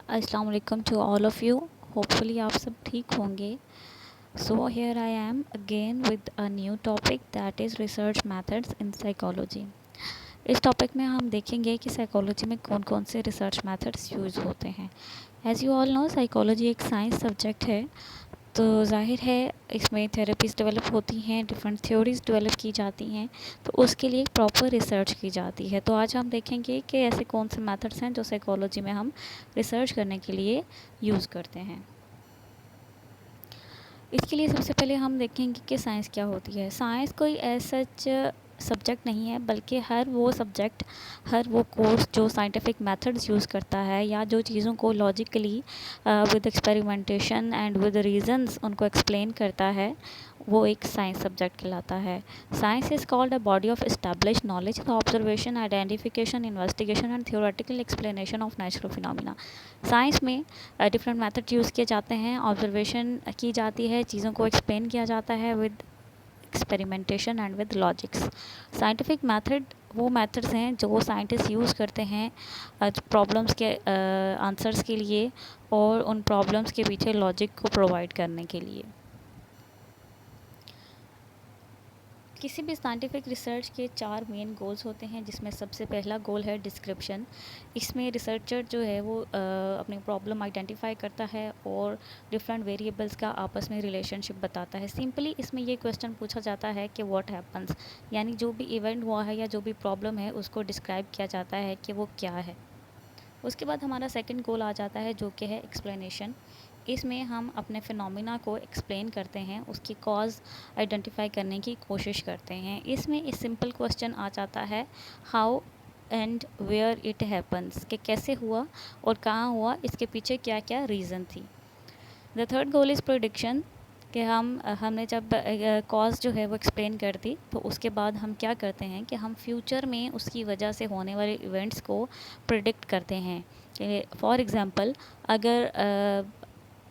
अस्सलाम वालेकुम to all of you. Hopefully आप सब ठीक होंगे। So here I am again with a new topic that is research methods in psychology. इस टॉपिक में हम देखेंगे कि साइकोलॉजी में कौन कौन से रिसर्च मेथड्स यूज़ होते हैं। As you all know, psychology एक साइंस सब्जेक्ट है, तो ज़ाहिर है इसमें थेरेपीज़ डेवलप होती हैं, डिफरेंट थ्योरीज़ डेवलप की जाती हैं, तो उसके लिए एक प्रॉपर रिसर्च की जाती है। तो आज हम देखेंगे कि ऐसे कौन से मेथड्स हैं जो साइकोलॉजी में हम रिसर्च करने के लिए यूज़ करते हैं। इसके लिए सबसे पहले हम देखेंगे कि साइंस क्या होती है। साइंस कोई ऐसा सब्जेक्ट नहीं है, बल्कि हर वो कोर्स जो साइंटिफिक मेथड्स यूज़ करता है या जो चीज़ों को logically with experimentation and with reasons उनको एक्सप्लेन करता है, वो एक साइंस सब्जेक्ट कहलाता है। Science is called a body of established knowledge, the observation, identification, investigation and theoretical explanation of natural phenomena. Science में डिफरेंट मेथड यूज़ किए जाते हैं, ऑब्जर्वेशन की जाती है, चीज़ों को एक्सप्लेन किया जाता है with experimentation and with logics. Scientific method वो मेथड्स हैं जो साइंटिस्ट यूज़ करते हैं प्रॉब्लम्स के आंसर्स के लिए और उन प्रॉब्लम्स के पीछे लॉजिक को प्रोवाइड करने के लिए। किसी भी साइंटिफिक रिसर्च के 4 मेन गोल्स होते हैं, जिसमें सबसे पहला गोल है डिस्क्रिप्शन। इसमें रिसर्चर जो है वो अपनी प्रॉब्लम आइडेंटिफाई करता है और डिफरेंट वेरिएबल्स का आपस में रिलेशनशिप बताता है। सिंपली इसमें ये क्वेश्चन पूछा जाता है कि व्हाट हैपन्स, यानी जो भी इवेंट हुआ है या जो भी प्रॉब्लम है उसको डिस्क्राइब किया जाता है कि वो क्या है। उसके बाद हमारा सेकंड गोल आ जाता है जो कि है एक्सप्लेनेशन। इसमें हम अपने फिनोमिना को एक्सप्लेन करते हैं, उसकी कॉज आइडेंटिफाई करने की कोशिश करते हैं। इसमें इस सिंपल क्वेश्चन आ जाता है, how and where it happens, कि कैसे हुआ और कहाँ हुआ, इसके पीछे क्या क्या रीज़न थी। The third goal is prediction, कि हमने जब कॉज जो है वो एक्सप्लेन कर दी, तो उसके बाद हम क्या करते हैं कि हम फ्यूचर में उसकी वजह से होने वाले इवेंट्स को प्रिडिक्ट करते हैं। कि फॉर एग्ज़ाम्पल अगर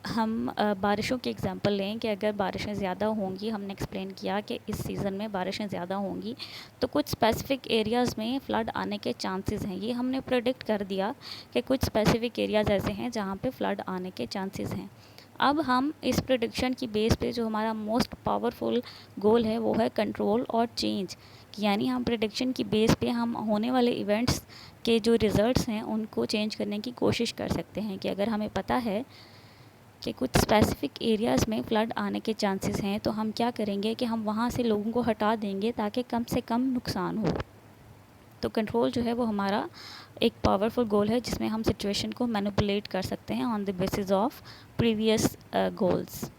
हम बारिशों के एग्ज़ाम्पल लें कि अगर बारिशें ज़्यादा होंगी, हमने एक्सप्लेन किया कि इस सीज़न में बारिशें ज़्यादा होंगी, तो कुछ स्पेसिफ़िक एरियाज़ में फ़्लड आने के चांसेस हैं। ये हमने प्रेडिक्ट कर दिया कि कुछ स्पेसिफ़िक एरियाज़ ऐसे हैं जहाँ पे फ़्लड आने के चांसेस हैं। अब हम इस प्रेडिक्शन की बेस पे जो हमारा मोस्ट पावरफुल गोल है वो है कंट्रोल और चेंज। यानी हम प्रेडिक्शन की बेस पे हम होने वाले इवेंट्स के जो रिज़ल्ट्स हैं उनको चेंज करने की कोशिश कर सकते हैं। कि अगर हमें पता है कि कुछ स्पेसिफ़िक एरियाज़ में फ़्लड आने के चांसेस हैं, तो हम क्या करेंगे कि हम वहाँ से लोगों को हटा देंगे ताकि कम से कम नुकसान हो। तो कंट्रोल जो है वो हमारा एक पावरफुल गोल है, जिसमें हम सिचुएशन को मैनिपुलेट कर सकते हैं on the basis of previous goals.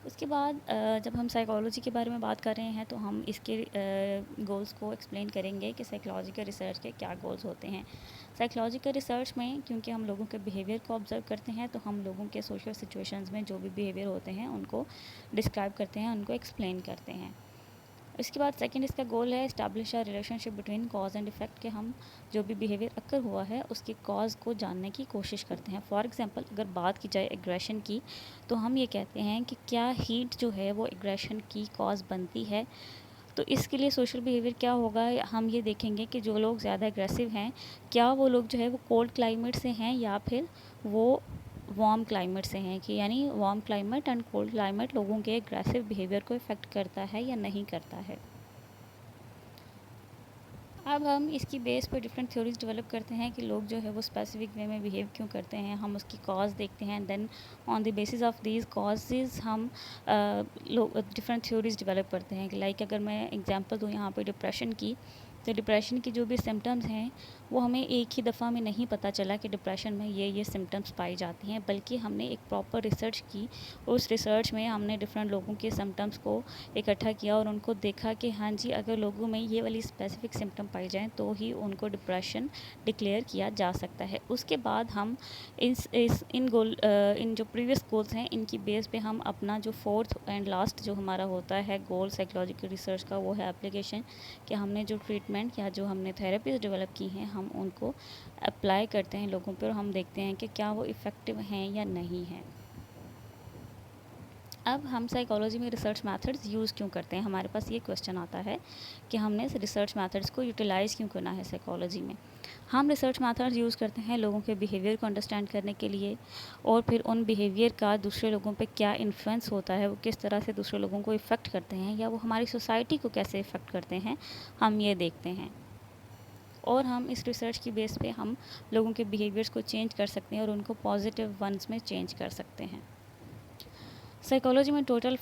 उसके बाद जब हम साइकोलॉजी के बारे में बात कर रहे हैं, तो हम इसके गोल्स को एक्सप्लेन करेंगे कि साइकोलॉजिकल रिसर्च के क्या गोल्स होते हैं। साइकोलॉजिकल रिसर्च में क्योंकि हम लोगों के बिहेवियर को ऑब्जर्व करते हैं, तो हम लोगों के सोशल सिचुएशंस में जो भी बिहेवियर होते हैं उनको डिस्क्राइब करते हैं, उनको एक्सप्लेन करते हैं। इसके बाद सेकंड इसका गोल है establish a relationship between cause and effect, के हम जो भी बिहेवियर अक्कर हुआ है उसके कॉज को जानने की कोशिश करते हैं। फॉर एग्जांपल अगर बात की जाए एग्रेशन की, तो हम ये कहते हैं कि क्या हीट जो है वो एग्रेशन की कॉज बनती है। तो इसके लिए सोशल बिहेवियर क्या होगा, हम ये देखेंगे कि जो लोग ज़्यादा एग्रेसिव हैं, क्या वो लोग जो है वो कोल्ड क्लाइमेट से हैं या फिर वो वार्म क्लाइमेट से हैं, कि यानी warm climate and cold climate लोगों के एग्रेसिव बिहेवियर को इफ़ेक्ट करता है या नहीं करता है। अब हम इसकी बेस पर डिफरेंट थ्योरीज डेवलप करते हैं कि लोग जो है वो स्पेसिफिक वे में बिहेव क्यों करते हैं, हम उसकी कॉज देखते हैं। Then on the basis of these causes हम लोग डिफरेंट थ्योरीज डेवलप करते हैं। लाइक अगर मैं एग्जांपल दूँ यहाँ पे डिप्रेशन की, तो डिप्रेशन की जो भी सिम्टम्स हैं वो हमें एक ही दफ़ा में नहीं पता चला कि डिप्रेशन में ये सिम्टम्स पाई जाती हैं, बल्कि हमने एक प्रॉपर रिसर्च की। उस रिसर्च में हमने डिफरेंट लोगों के सिम्टम्स को इकट्ठा किया और उनको देखा कि हाँ जी, अगर लोगों में ये वाली स्पेसिफिक सिम्टम पाई जाएँ तो ही उनको डिप्रेशन डिक्लेयर किया जा सकता है। उसके बाद हम इन जो प्रीवियस गोल्स हैं इनकी बेस पे हम अपना जो फोर्थ एंड लास्ट जो हमारा होता है गोल साइकोलॉजिकल रिसर्च का, वो है एप्लीकेशन। कि हमने जो ट्रीटमेंट या जो हमने थेरेपीज डेवलप की हैं हम उनको अप्लाई करते हैं लोगों पर और हम देखते हैं कि क्या वो इफ़ेक्टिव हैं या नहीं हैं। अब हम साइकोलॉजी में रिसर्च मेथड्स यूज़ क्यों करते हैं, हमारे पास ये क्वेश्चन आता है कि हमने रिसर्च मेथड्स को यूटिलाइज़ क्यों करना है साइकोलॉजी में। हम रिसर्च मेथड्स यूज़ करते हैं लोगों के बिहेवियर को अंडरस्टैंड करने के लिए, और फिर उन बिहेवियर का दूसरे लोगों पे क्या इन्फ्लुएंस होता है, वो किस तरह से दूसरे लोगों को इफ़ेक्ट करते हैं, या वो हमारी सोसाइटी को कैसे इफ़ेक्ट करते हैं, हम ये देखते हैं। और हम इस रिसर्च की बेस पे हम लोगों के बिहेवियर्स को चेंज कर सकते हैं और उनको पॉजिटिव वंस में चेंज कर सकते हैं। साइकोलॉजी में टोटल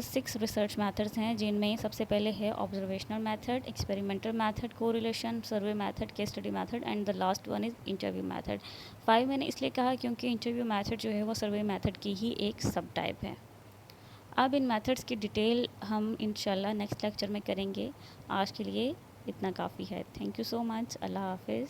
6 रिसर्च मेथड्स हैं, जिनमें सबसे पहले है observational method, experimental method, correlation, survey method, case study method, and the last one is interview method. 5 मैंने इसलिए कहा क्योंकि इंटरव्यू मेथड जो है वो सर्वे मेथड की ही एक सब टाइप है। अब इन मेथड्स की डिटेल हम इंशाल्लाह नेक्स्ट लेक्चर में करेंगे। आज के लिए इतना काफ़ी है। Thank you so much. अल्लाह हाफिज़।